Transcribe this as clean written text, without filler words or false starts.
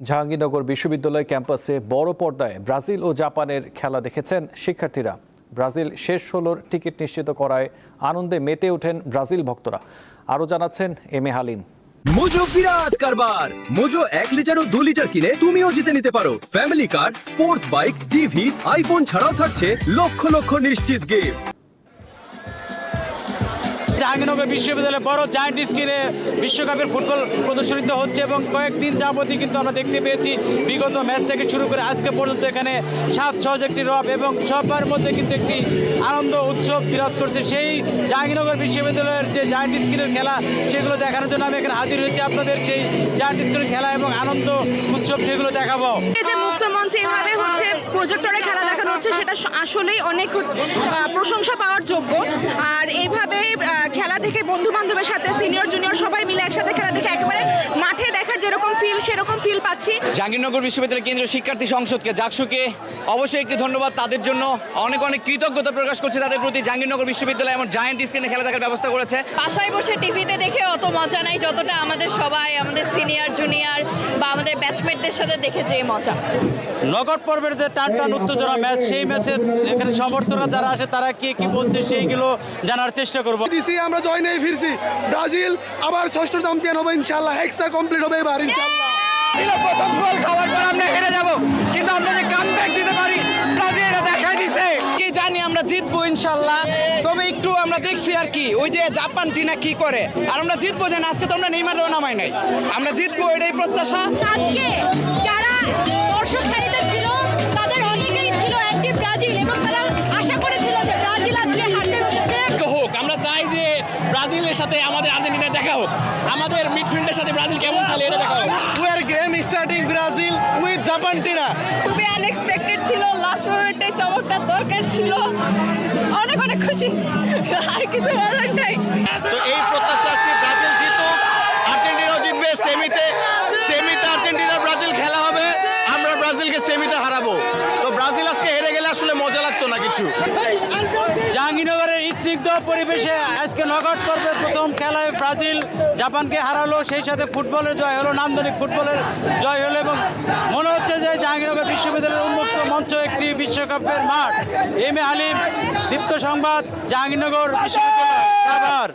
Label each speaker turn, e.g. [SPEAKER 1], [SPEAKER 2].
[SPEAKER 1] জাহাঙ্গীরনগর বিশ্ববিদ্যালয় ক্যাম্পাসে বড় পর্দায় ব্রাজিল ও জাপানের খেলা দেখেছেন শিক্ষার্থীরা। ব্রাজিল শেষ 16-র টিকিট নিশ্চিত করায় আনন্দে মেতে ওঠেন ব্রাজিল ভক্তরা। আরও জানাচ্ছেন এম এ হালিম।
[SPEAKER 2] মোজো বিরাট কারবার। মোজো 1 লিটার ও 2 লিটার কিনে তুমিও জিতে নিতে পারো ফ্যামিলি কার, স্পোর্টস বাইক, টিভি, আইফোন ছাড়াও থাকছে লক্ষ লক্ষ নিশ্চিত গিফট।
[SPEAKER 3] জাহাঙ্গীরনগর বিশ্ববিদ্যালয়ে বড় জায়ান্ট স্ক্রিনে বিশ্বকাপের ফুটবল প্রদর্শনিত হচ্ছে এবং কয়েকদিন যাবতই কিন্তু আমরা দেখতে পেয়েছি বিগত ম্যাচ থেকে শুরু করে আজকে পর্যন্ত এখানে সাত সহজ একটি রব এবং সবার মধ্যে কিন্তু একটি আনন্দ উৎসব বিরাজ করছে। সেই জাহাঙ্গীরনগর বিশ্ববিদ্যালয়ের যে জায়ান্ট স্ক্রিনের খেলা সেগুলো দেখানোর জন্য আমি এখানে হাজির হয়েছি আপনাদের সেই জায়ান্ট স্ক্রিনের খেলা এবং আনন্দ উৎসব সেগুলো দেখাবো।
[SPEAKER 4] এই যে মুক্ত মঞ্চে এইভাবে হচ্ছে প্রজেক্টরে খেলা দেখানো হচ্ছে সেটা আসলেই অনেক প্রশংসা পাওয়ার যোগ্য। আর এইভাবে খেলা দেখে বন্ধু বান্ধবের সাথে সিনিয়র জুনিয়র সবাই মিলে একসাথে খেলা দেখে একেবারে মাঠে দেখার যেরকম ফিল সেরকম ফিল পাচ্ছি।
[SPEAKER 5] জাহাঙ্গীরনগর বিশ্ববিদ্যালয় কেন্দ্রীয় শিক্ষার্থী সংসদকে জাকসুকে অবশ্যই একটি ধন্যবাদ, তাদের জন্য অনেক অনেক কৃতজ্ঞতা প্রকাশ করছে তাদের প্রতি। জাহাঙ্গীরনগর বিশ্ববিদ্যালয় এমন জায়ান্ট স্ক্রিনে খেলা দেখার ব্যবস্থা করেছে।
[SPEAKER 6] বাসায় বসে টিভিতে দেখে অত মজা নাই যতটা আমাদের সবাই আমাদের সিনিয়র জুনিয়র বা আমাদের ব্যাচমেটদের সাথে দেখে যে মজা।
[SPEAKER 3] নকআউট পর্বের যে টান উত্তেজনা ম্যাচ, সেই ম্যাচে এখানে সমর্থকরা যারা আসে তারা কে কি বলছে সেইগুলো জানার চেষ্টা করবো।
[SPEAKER 7] আমরা জয় নিয়ে ফিরছি। ব্রাজিল আবার 6ষ্ঠ চ্যাম্পিয়ন হবে ইনশাআল্লাহ। হেক্সা কমপ্লিট হবে এবার ইনশাআল্লাহ।
[SPEAKER 3] প্রথম গোল খাওয়ার পর আমরা হেরে যাব, কিন্তু আমরা যে কামব্যাক দিতে পারি ব্রাজিল এটা দেখাই দিছে।
[SPEAKER 5] কি জানি আমরা জিতবো ইনশাআল্লাহ, তবে একটু আমরা দেখছি আর কি ওই যে জাপান টিনা কি করে, আর আমরা জিতবো জানি। আজকে তো আমরা নেইমারও নামাই নাই, আমরা জিতবো এটাই প্রত্যাশা।
[SPEAKER 4] আজকে যারা দর্শক সারিতে ছিল তাদের অনেকেই ছিল অ্যান্টি ব্রাজিল এবং তারা আশা করেছিল যে ব্রাজিল আজকে হারতে বসেছে।
[SPEAKER 8] হোক, আমরা চাই যে ব্রাজিলের সাথে আমাদের আর্জেন্টিনা দেখা হোক, আমাদের মিডফিল্ডের সাথে ব্রাজিল কেমন খেলে এটা দেখা হোক।
[SPEAKER 3] We are game starting Brazil with Japan Tina.
[SPEAKER 4] খুবই আনএক্সপেক্টেড ছিল, লাস্ট মোমেন্টে চমকটা দরকার ছিল। অনেক অনেক খুশি, আর কিছু বলার নাই।
[SPEAKER 5] তো এই প্রত্যাশা আছে ব্রাজিল জিতুক, আর্জেন্টিনাও জিতবে। সেমিতে আর্জেন্টিনা ব্রাজিল খেলা হবে, আমরা ব্রাজিলকে সেমিতে হারাবো। তো ব্রাজিল আজকে হেরে গেলে আসলে মজা লাগতো না কিছু।
[SPEAKER 3] জাহাঙ্গীরনগরের স্নিগ্ধ পরিবেশে আজকে নকআউট পর্বের প্রথম খেলায় ব্রাজিল জাপানকে হারালো, সেই সাথে ফুটবলের জয় হলো, নান্দনিক ফুটবলের জয় হলো এবং মনে হচ্ছে যে জাহাঙ্গীরনগর বিশ্ববিদ্যালয়ের উন্মুক্ত মঞ্চ একটি বিশ্বকাপের মাঠ। এম এ হালিম, দীপ্ত সংবাদ, জাহাঙ্গীরনগর বিশ্ববিদ্যালয় কারবার।